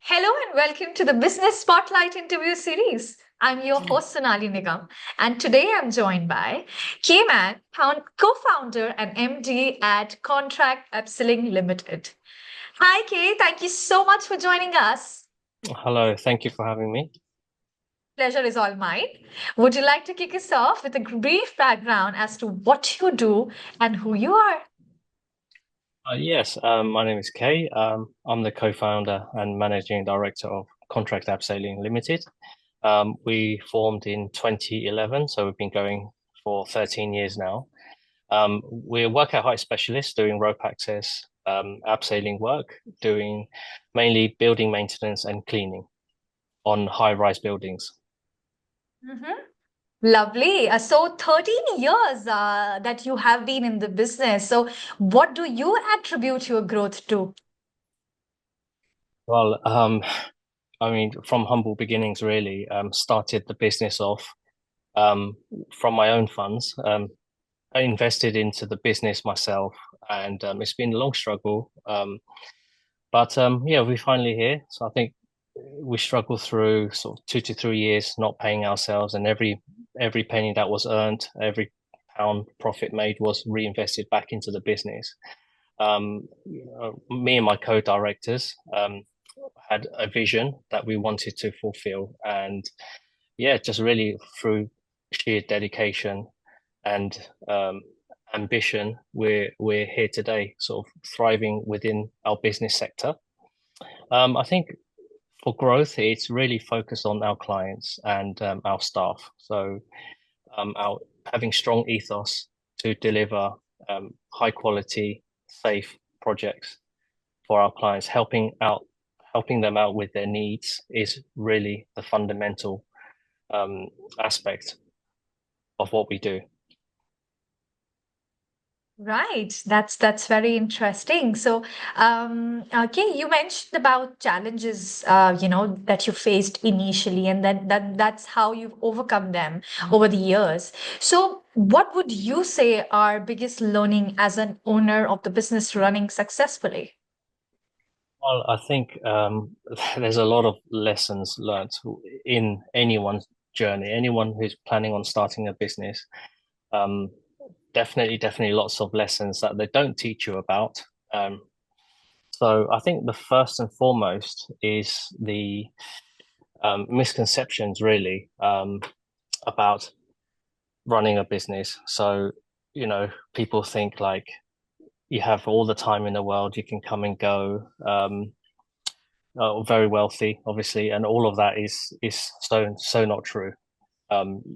Hello and welcome to the Business Spotlight interview series. I'm your host Sonali Nigam, and today I'm joined by K-Man, co-founder and MD at Contract Upselling Limited. Hi Kay, thank you so much for joining us. Hello, thank you for having me. Pleasure is all mine. Would you like to kick us off with a brief background as to what you do and who you are? Yes, my name is Kay. I'm the co-founder and managing director of Contract Abseiling Limited. We formed in 2011, so we've been going for 13 years now. We're work at height specialists doing rope access, abseiling work, doing mainly building maintenance and cleaning on high-rise buildings. Mhm. Lovely. So 13 years that you have been in the business. So what do you attribute your growth to? Well, I mean, from humble beginnings, really, started the business off um, from my own funds. I invested into the business myself, and it's been a long struggle. But yeah, we're finally here. So I think we struggled through sort of 2 to 3 years not paying ourselves, and every penny that was earned, every pound profit made was reinvested back into the business. Me and my co-directors had a vision that we wanted to fulfill, and yeah, just really through sheer dedication and ambition, we're here today, sort of thriving within our business sector. I think for growth, it's really focused on our clients and our staff. So our having strong ethos to deliver high quality, safe projects for our clients, helping them out with their needs is really the fundamental aspect of what we do. Right, that's very interesting. So, okay, you mentioned about challenges, that you faced initially, and that's how you've overcome them over the years. So, what would you say are biggest learning as an owner of the business running successfully? Well, I think there's a lot of lessons learned in anyone's journey, anyone who's planning on starting a business. Um, definitely lots of lessons that they don't teach you about. Um, so I think the first and foremost is the misconceptions really about running a business. So, people think like you have all the time in the world, you can come and go. Very wealthy, obviously, and all of that is so not true.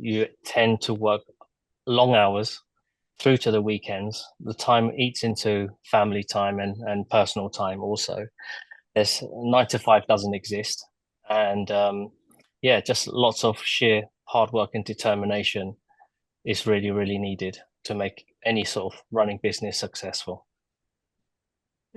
You tend to work long hours through to the weekends. The time eats into family time and personal time also. There's 9 to 5 doesn't exist, and yeah, just lots of sheer hard work and determination is really needed to make any sort of running business successful.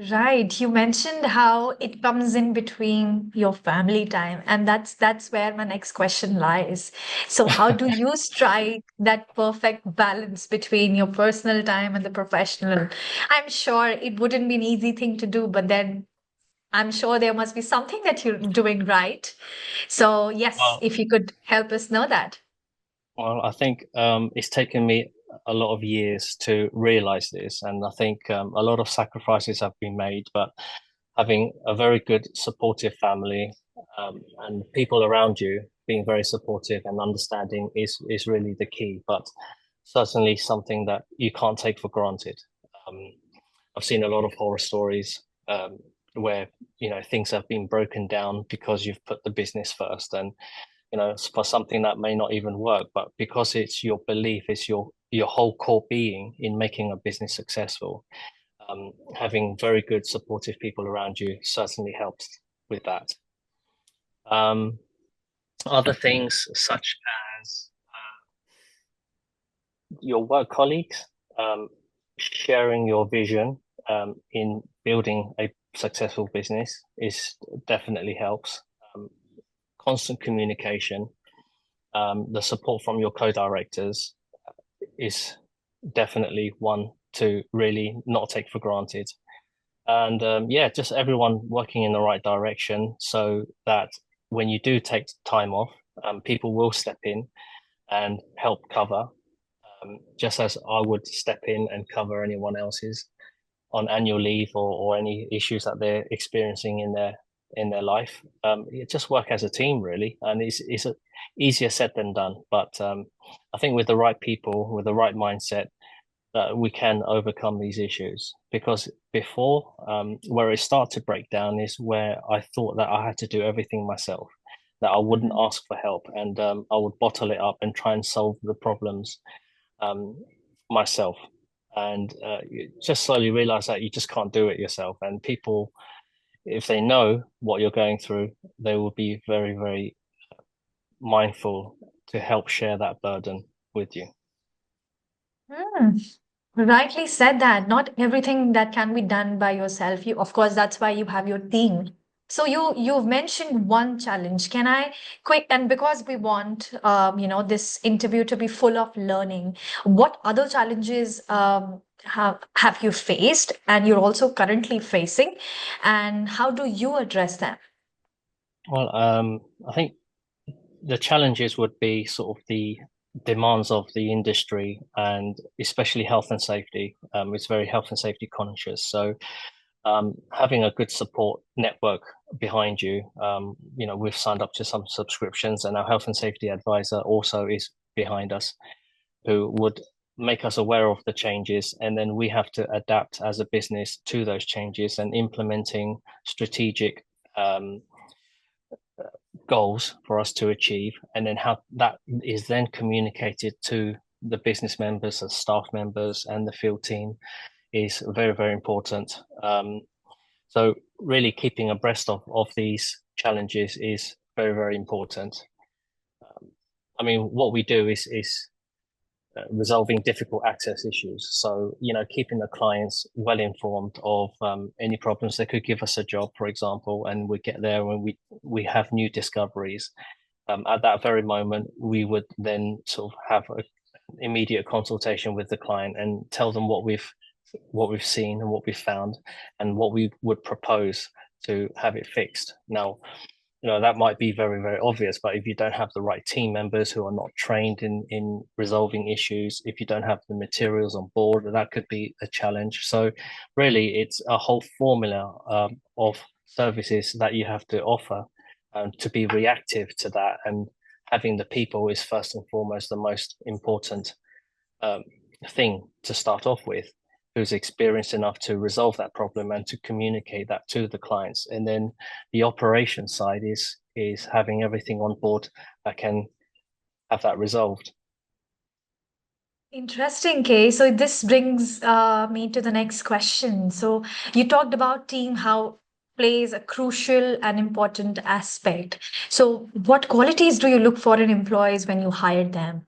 Right. You mentioned how it comes in between your family time, and that's where my next question lies. So how do you strike that perfect balance between your personal time and the professional? I'm sure it wouldn't be an easy thing to do, but then I'm sure there must be something that you're doing right. So yes, Well, if you could help us know that. Well, I think it's taken me a lot of years to realize this, and I think a lot of sacrifices have been made. But having a very good, supportive family and people around you being very supportive and understanding is really the key. But certainly something that you can't take for granted. Um, I've seen a lot of horror stories where things have been broken down because you've put the business first, and for something that may not even work, but because it's your belief, it's your whole core being in making a business successful. Having very good supportive people around you certainly helps with that. Um, Other things such as your work colleagues, sharing your vision in building a successful business is definitely helps. Constant communication, the support from your co-directors is definitely one to really not take for granted. And yeah, just everyone working in the right direction so that when you do take time off, people will step in and help cover, just as I would step in and cover anyone else's on annual leave or any issues that they're experiencing in their life. You just work as a team really, and it's easier said than done. But I think with the right people, with the right mindset, that we can overcome these issues. Because before, where it started to break down is where I thought that I had to do everything myself, that I wouldn't Mhm. ask for help, and I would bottle it up and try and solve the problems um, myself. And you just slowly realize that you just can't do it yourself. And people, if they know what you're going through, they will be very, very mindful to help share that burden with you. Hmm. Rightly said that not everything that can be done by yourself. You, of course, that's why you have your team. So you've mentioned one challenge. Can I quick, and because we want this interview to be full of learning, what other challenges have you faced and you're also currently facing, and how do you address them? Well, I think the challenges would be sort of the demands of the industry and especially health and safety. It's very health and safety conscious. So having a good support network behind you, we've signed up to some subscriptions and our health and safety advisor also is behind us, who would make us aware of the changes. And then we have to adapt as a business to those changes and implementing strategic um, goals for us to achieve, and then how that is then communicated to the business members, the staff members, and the field team is very, very important. So really keeping abreast of these challenges is very, very important. I mean, what we do is resolving difficult access issues. So, keeping the clients well informed of any problems. They could give us a job, for example, and we get there and we have new discoveries. At that very moment, we would then sort of have an immediate consultation with the client and tell them what we've seen and what we've found and what we would propose to have it fixed. Now, that might be very, very obvious, but if you don't have the right team members who are not trained in resolving issues, if you don't have the materials on board, that could be a challenge. So really, it's a whole formula of services that you have to offer to be reactive to that. And having the people is first and foremost the most important um, thing to start off with, who's experienced enough to resolve that problem and to communicate that to the clients. And then the operation side is having everything on board that can have that resolved. Interesting, Kay. So this brings me to the next question. So you talked about team, how plays a crucial and important aspect. So what qualities do you look for in employees when you hire them?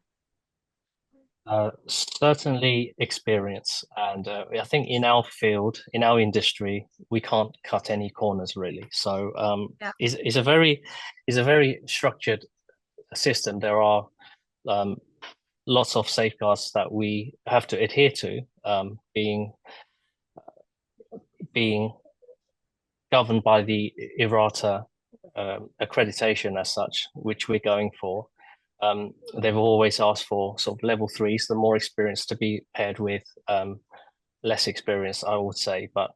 Certainly experience, and I think in our field, in our industry, we can't cut any corners really. So Yeah. is a very structured system. There are um, lots of safeguards that we have to adhere to, being governed by the IRATA accreditation as such, which we're going for. They've always asked for sort of level threes, the more experience to be paired with less experience, I would say. But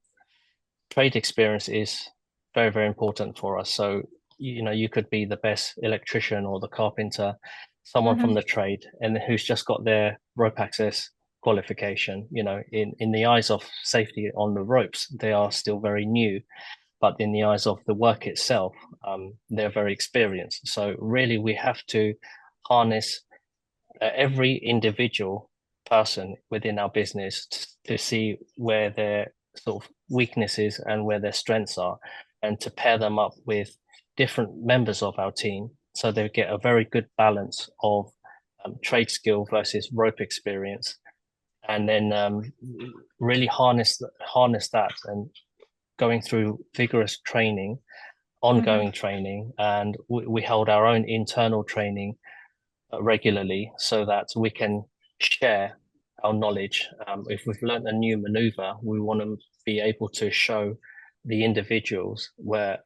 trade experience is very, very important for us. So, you could be the best electrician or the carpenter, someone from Mhm. the trade, and who's just got their rope access qualification. In the eyes of safety on the ropes, they are still very new, but in the eyes of the work itself, they're very experienced. So really, we have to harness every individual person within our business to see where their sort of weaknesses and where their strengths are, and to pair them up with different members of our team so they get a very good balance of trade skill versus rope experience, and then really harness that and going through vigorous training, Mhm. ongoing training, and we hold our own internal training regularly so that we can share. our knowledge. If we've learned a new maneuver, we want to be able to show the individuals where,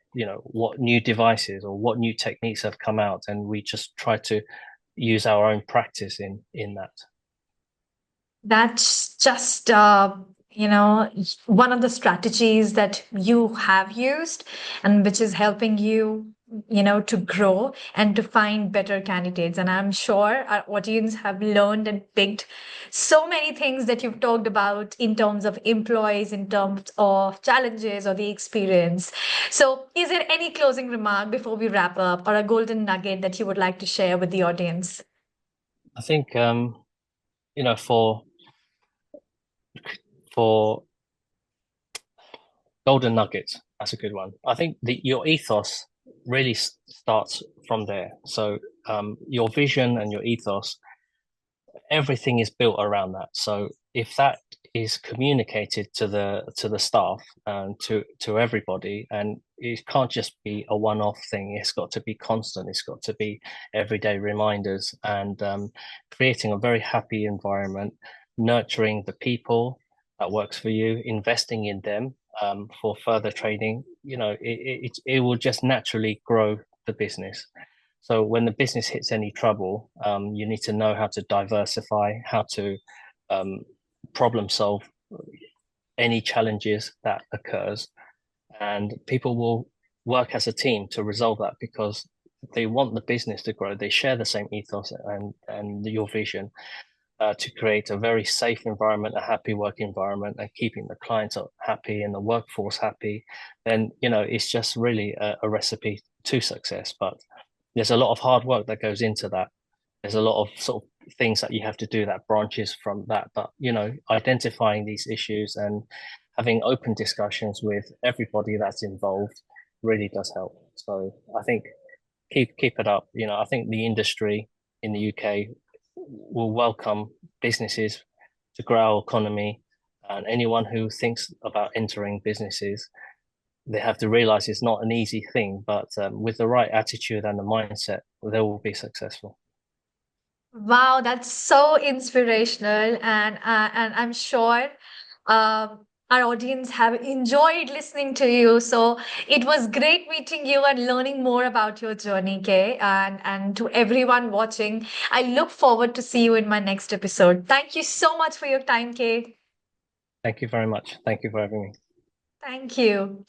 what new devices or what new techniques have come out, and we just try to use our own practice in that. That's just, one of the strategies that you have used and which is helping you, to grow and to find better candidates. And I'm sure our audience have learned and picked so many things that you've talked about in terms of employees, in terms of challenges or the experience. So, is there any closing remark before we wrap up or a golden nugget that you would like to share with the audience? I think for golden nuggets, that's a good one. I think your ethos really starts from there. So your vision and your ethos, everything is built around that. So if that is communicated to the staff and to everybody, and it can't just be a one-off thing. It's got to be constant. It's got to be everyday reminders, and creating a very happy environment, nurturing the people that works for you, investing in them for further training. It will just naturally grow the business. So when the business hits any trouble, you need to know how to diversify, how to um, problem solve any challenges that occurs, and people will work as a team to resolve that because they want the business to grow. They share the same ethos and your vision to create a very safe environment, a happy work environment, and keeping the clients happy and the workforce happy. Then it's just really a recipe to success. But there's a lot of hard work that goes into that. There's a lot of sort of things that you have to do that branches from that. But identifying these issues and having open discussions with everybody that's involved really does help. So I think keep it up. I think the industry in the UK will welcome businesses to grow our economy, and anyone who thinks about entering businesses, they have to realize it's not an easy thing, but with the right attitude and the mindset, they will be successful. Wow, that's so inspirational, and I'm sure our audience have enjoyed listening to you. So it was great meeting you and learning more about your journey, Kay. And to everyone watching, I look forward to see you in my next episode. Thank you so much for your time, Kay. Thank you very much. Thank you for having me. Thank you.